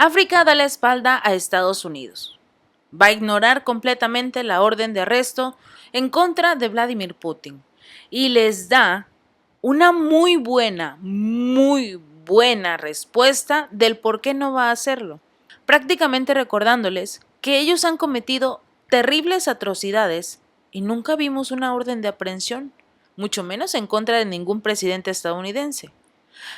África da la espalda a Estados Unidos. Va a ignorar completamente la orden de arresto en contra de Vladimir Putin y les da una muy buena respuesta del por qué no va a hacerlo, prácticamente recordándoles que ellos han cometido terribles atrocidades y nunca vimos una orden de aprehensión, mucho menos en contra de ningún presidente estadounidense.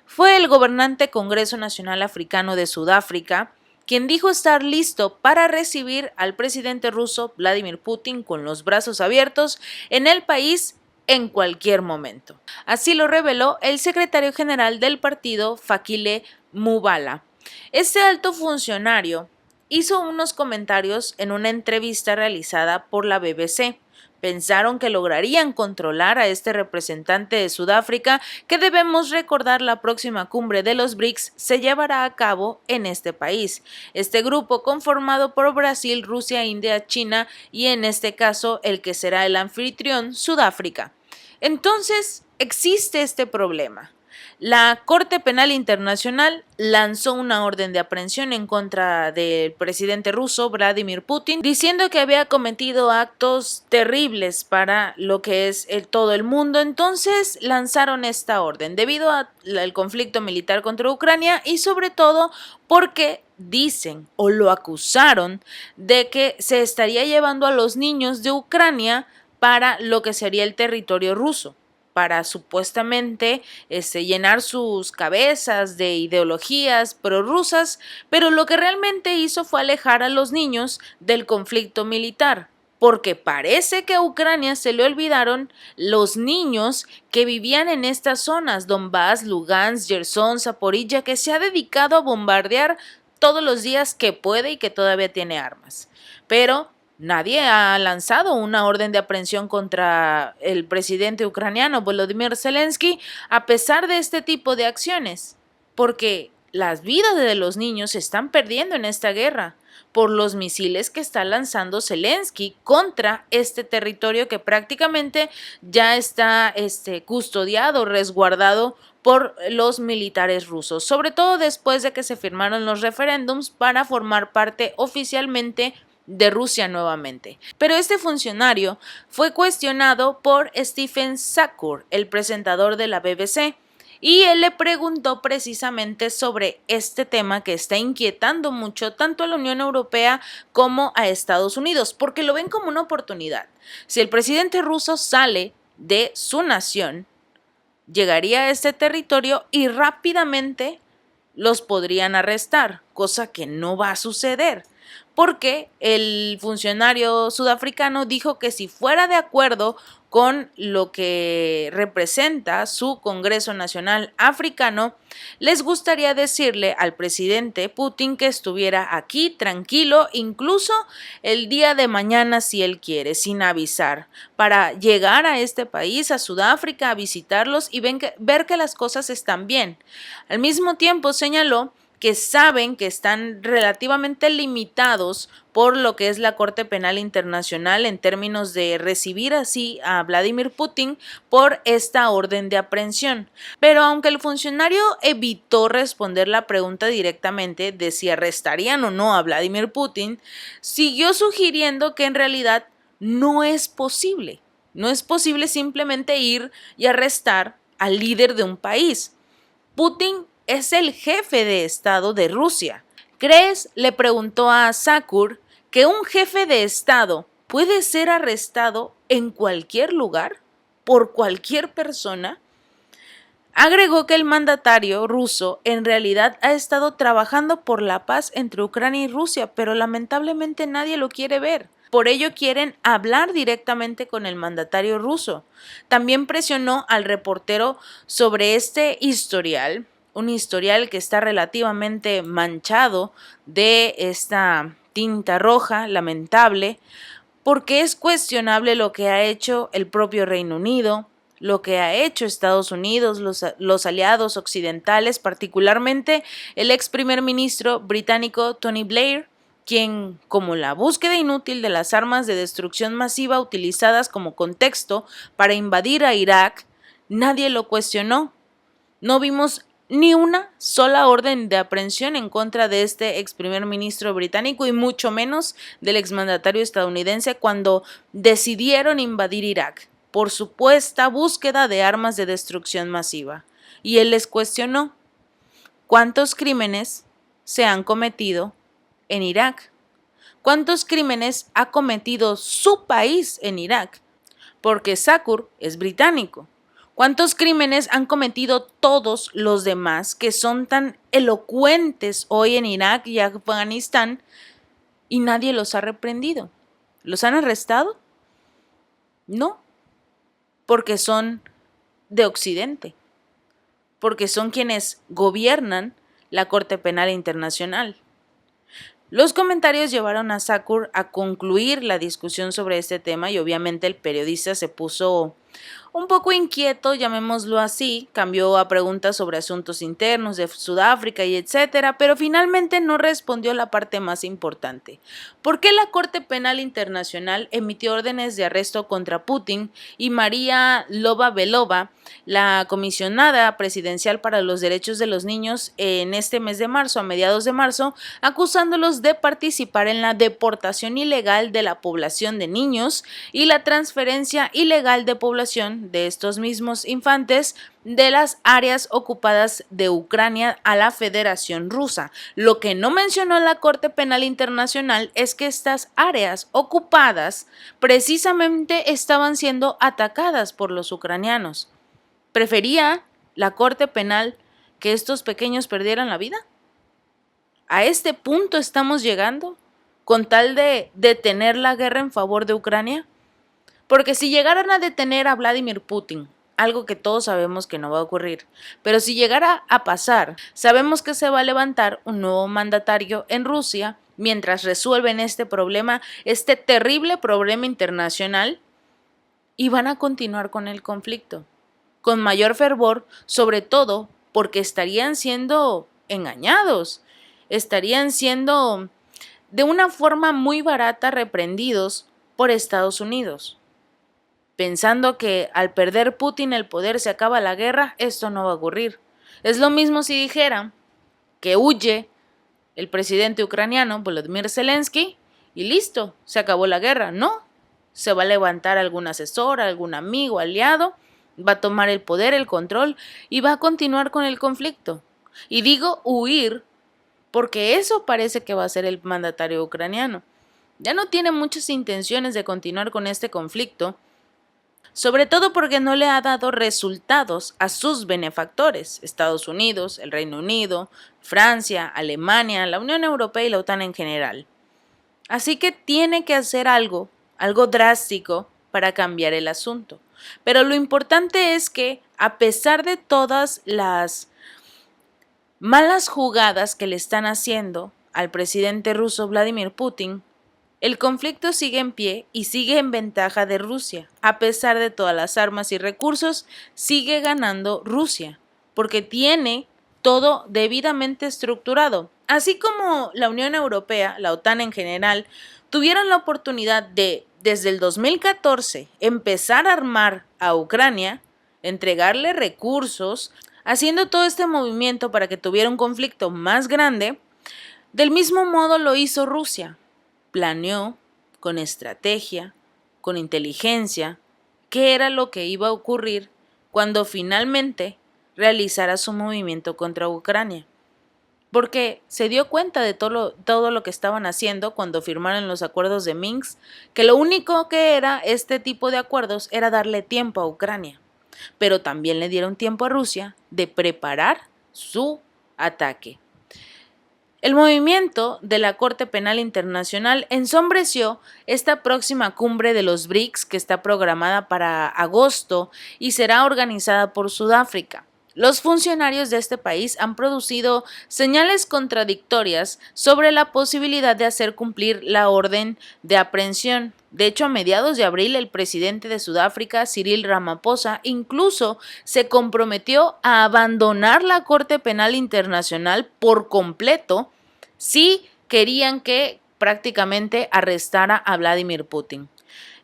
Fue el gobernante Congreso Nacional Africano de Sudáfrica quien dijo estar listo para recibir al presidente ruso Vladimir Putin con los brazos abiertos en el país en cualquier momento. Así lo reveló el secretario general del partido, Fakile Mubala. Este alto funcionario hizo unos comentarios en una entrevista realizada por la BBC. Pensaron que lograrían controlar a este representante de Sudáfrica, que debemos recordar la próxima cumbre de los BRICS se llevará a cabo en este país. Este grupo conformado por Brasil, Rusia, India, China y en este caso el que será el anfitrión, Sudáfrica. Entonces, existe este problema. La Corte Penal Internacional lanzó una orden de aprehensión en contra del presidente ruso Vladimir Putin, diciendo que había cometido actos terribles para lo que es todo el mundo. Entonces lanzaron esta orden debido al conflicto militar contra Ucrania y sobre todo porque dicen o lo acusaron de que se estaría llevando a los niños de Ucrania para lo que sería el territorio ruso, para supuestamente llenar sus cabezas de ideologías prorrusas, pero lo que realmente hizo fue alejar a los niños del conflicto militar, porque parece que a Ucrania se le olvidaron los niños que vivían en estas zonas, Donbass, Lugansk, Gerson, Zaporilla, que se ha dedicado a bombardear todos los días que puede y que todavía tiene armas. Pero nadie ha lanzado una orden de aprehensión contra el presidente ucraniano Volodymyr Zelensky a pesar de este tipo de acciones, porque las vidas de los niños se están perdiendo en esta guerra por los misiles que está lanzando Zelensky contra este territorio que prácticamente ya está custodiado, resguardado por los militares rusos, sobre todo después de que se firmaron los referéndums para formar parte oficialmente de Rusia nuevamente. Pero este funcionario fue cuestionado por Stephen Sackur, el presentador de la BBC, y él le preguntó precisamente sobre este tema que está inquietando mucho tanto a la Unión Europea como a Estados Unidos, porque lo ven como una oportunidad. Si el presidente ruso sale de su nación, llegaría a este territorio y rápidamente los podrían arrestar, cosa que no va a suceder, porque el funcionario sudafricano dijo que si fuera de acuerdo con lo que representa su Congreso Nacional Africano, les gustaría decirle al presidente Putin que estuviera aquí tranquilo, incluso el día de mañana si él quiere, sin avisar, para llegar a este país, a Sudáfrica, a visitarlos y ver que las cosas están bien. Al mismo tiempo señaló que saben que están relativamente limitados por lo que es la Corte Penal Internacional en términos de recibir así a Vladimir Putin por esta orden de aprehensión. Pero aunque el funcionario evitó responder la pregunta directamente de si arrestarían o no a Vladimir Putin, siguió sugiriendo que en realidad no es posible. No es posible simplemente ir y arrestar al líder de un país. Putin es el jefe de Estado de Rusia. ¿Crees, le preguntó a Sackur, que un jefe de Estado puede ser arrestado en cualquier lugar, por cualquier persona? Agregó que el mandatario ruso en realidad ha estado trabajando por la paz entre Ucrania y Rusia, pero lamentablemente nadie lo quiere ver. Por ello quieren hablar directamente con el mandatario ruso. También presionó al reportero sobre este historial, un historial que está relativamente manchado de esta tinta roja, lamentable, porque es cuestionable lo que ha hecho el propio Reino Unido, lo que ha hecho Estados Unidos, los aliados occidentales, particularmente el ex primer ministro británico Tony Blair, quien, como la búsqueda inútil de las armas de destrucción masiva utilizadas como contexto para invadir a Irak, nadie lo cuestionó. No vimos ni una sola orden de aprehensión en contra de este ex primer ministro británico y mucho menos del exmandatario estadounidense cuando decidieron invadir Irak por supuesta búsqueda de armas de destrucción masiva. Y él les cuestionó cuántos crímenes se han cometido en Irak, cuántos crímenes ha cometido su país en Irak, porque Thakur es británico. ¿Cuántos crímenes han cometido todos los demás que son tan elocuentes hoy en Irak y Afganistán y nadie los ha reprendido? ¿Los han arrestado? No, porque son de Occidente, porque son quienes gobiernan la Corte Penal Internacional. Los comentarios llevaron a Thakur a concluir la discusión sobre este tema y obviamente el periodista se puso un poco inquieto, llamémoslo así, cambió a preguntas sobre asuntos internos de Sudáfrica y etcétera, pero finalmente no respondió la parte más importante. ¿Por qué la Corte Penal Internacional emitió órdenes de arresto contra Putin y María Lvova-Belova, la comisionada presidencial para los derechos de los niños, en este mes de marzo, a mediados de marzo, acusándolos de participar en la deportación ilegal de la población de niños y la transferencia ilegal de población de estos mismos infantes de las áreas ocupadas de Ucrania a la Federación Rusa? Lo que no mencionó la Corte Penal Internacional es que estas áreas ocupadas precisamente estaban siendo atacadas por los ucranianos. ¿Prefería la Corte Penal que estos pequeños perdieran la vida? ¿A este punto estamos llegando con tal de detener la guerra en favor de Ucrania? Porque si llegaran a detener a Vladimir Putin, algo que todos sabemos que no va a ocurrir, pero si llegara a pasar, sabemos que se va a levantar un nuevo mandatario en Rusia mientras resuelven este problema, este terrible problema internacional, y van a continuar con el conflicto, con mayor fervor, sobre todo porque estarían siendo engañados, estarían siendo de una forma muy barata reprendidos por Estados Unidos. Pensando que al perder Putin el poder se acaba la guerra, esto no va a ocurrir. Es lo mismo si dijera que huye el presidente ucraniano Volodymyr Zelensky y listo, se acabó la guerra. No, se va a levantar algún asesor, algún amigo, aliado, va a tomar el poder, el control y va a continuar con el conflicto. Y digo huir porque eso parece que va a ser el mandatario ucraniano. Ya no tiene muchas intenciones de continuar con este conflicto, sobre todo porque no le ha dado resultados a sus benefactores, Estados Unidos, el Reino Unido, Francia, Alemania, la Unión Europea y la OTAN en general. Así que tiene que hacer algo drástico para cambiar el asunto. Pero lo importante es que, a pesar de todas las malas jugadas que le están haciendo al presidente ruso Vladimir Putin, el conflicto sigue en pie y sigue en ventaja de Rusia. A pesar de todas las armas y recursos, sigue ganando Rusia, porque tiene todo debidamente estructurado. Así como la Unión Europea, la OTAN en general, tuvieron la oportunidad de, desde el 2014, empezar a armar a Ucrania, entregarle recursos, haciendo todo este movimiento para que tuviera un conflicto más grande, del mismo modo lo hizo Rusia. Planeó con estrategia, con inteligencia, qué era lo que iba a ocurrir cuando finalmente realizara su movimiento contra Ucrania. Porque se dio cuenta de todo lo que estaban haciendo cuando firmaron los acuerdos de Minsk, que lo único que era este tipo de acuerdos era darle tiempo a Ucrania. Pero también le dieron tiempo a Rusia de preparar su ataque. El movimiento de la Corte Penal Internacional ensombreció esta próxima cumbre de los BRICS que está programada para agosto y será organizada por Sudáfrica. Los funcionarios de este país han producido señales contradictorias sobre la posibilidad de hacer cumplir la orden de aprehensión. De hecho, a mediados de abril, el presidente de Sudáfrica, Cyril Ramaphosa, incluso se comprometió a abandonar la Corte Penal Internacional por completo si querían que prácticamente arrestara a Vladimir Putin.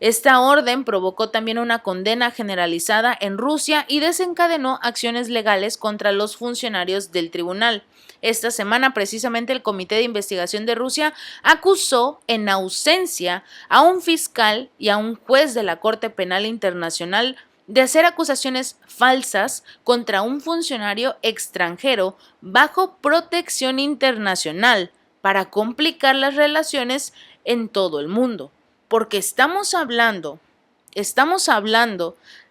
Esta orden provocó también una condena generalizada en Rusia y desencadenó acciones legales contra los funcionarios del tribunal. Esta semana, precisamente, el Comité de Investigación de Rusia acusó en ausencia a un fiscal y a un juez de la Corte Penal Internacional de hacer acusaciones falsas contra un funcionario extranjero bajo protección internacional para complicar las relaciones en todo el mundo. Porque estamos hablando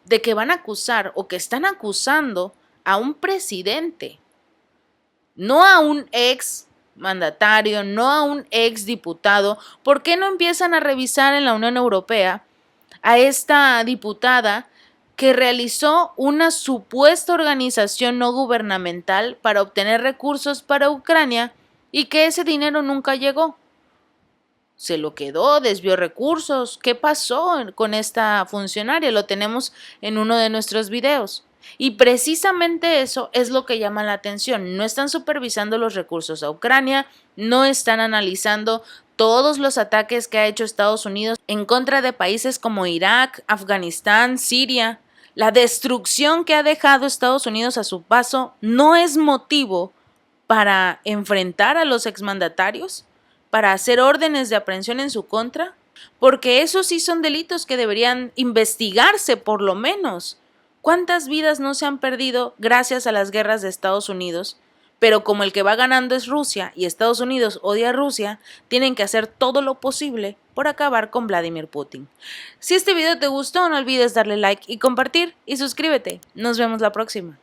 de que van a acusar o que están acusando a un presidente, no a un ex mandatario, no a un ex diputado. ¿Por qué no empiezan a revisar en la Unión Europea a esta diputada que realizó una supuesta organización no gubernamental para obtener recursos para Ucrania y que ese dinero nunca llegó? Se lo quedó, desvió recursos. ¿Qué pasó con esta funcionaria? Lo tenemos en uno de nuestros videos. Y precisamente eso es lo que llama la atención. No están supervisando los recursos a Ucrania, no están analizando todos los ataques que ha hecho Estados Unidos en contra de países como Irak, Afganistán, Siria. La destrucción que ha dejado Estados Unidos a su paso no es motivo para enfrentar a los exmandatarios, para hacer órdenes de aprehensión en su contra, porque esos sí son delitos que deberían investigarse por lo menos. ¿Cuántas vidas no se han perdido gracias a las guerras de Estados Unidos? Pero como el que va ganando es Rusia y Estados Unidos odia a Rusia, tienen que hacer todo lo posible por acabar con Vladimir Putin. Si este video te gustó, no olvides darle like y compartir, y suscríbete. Nos vemos la próxima.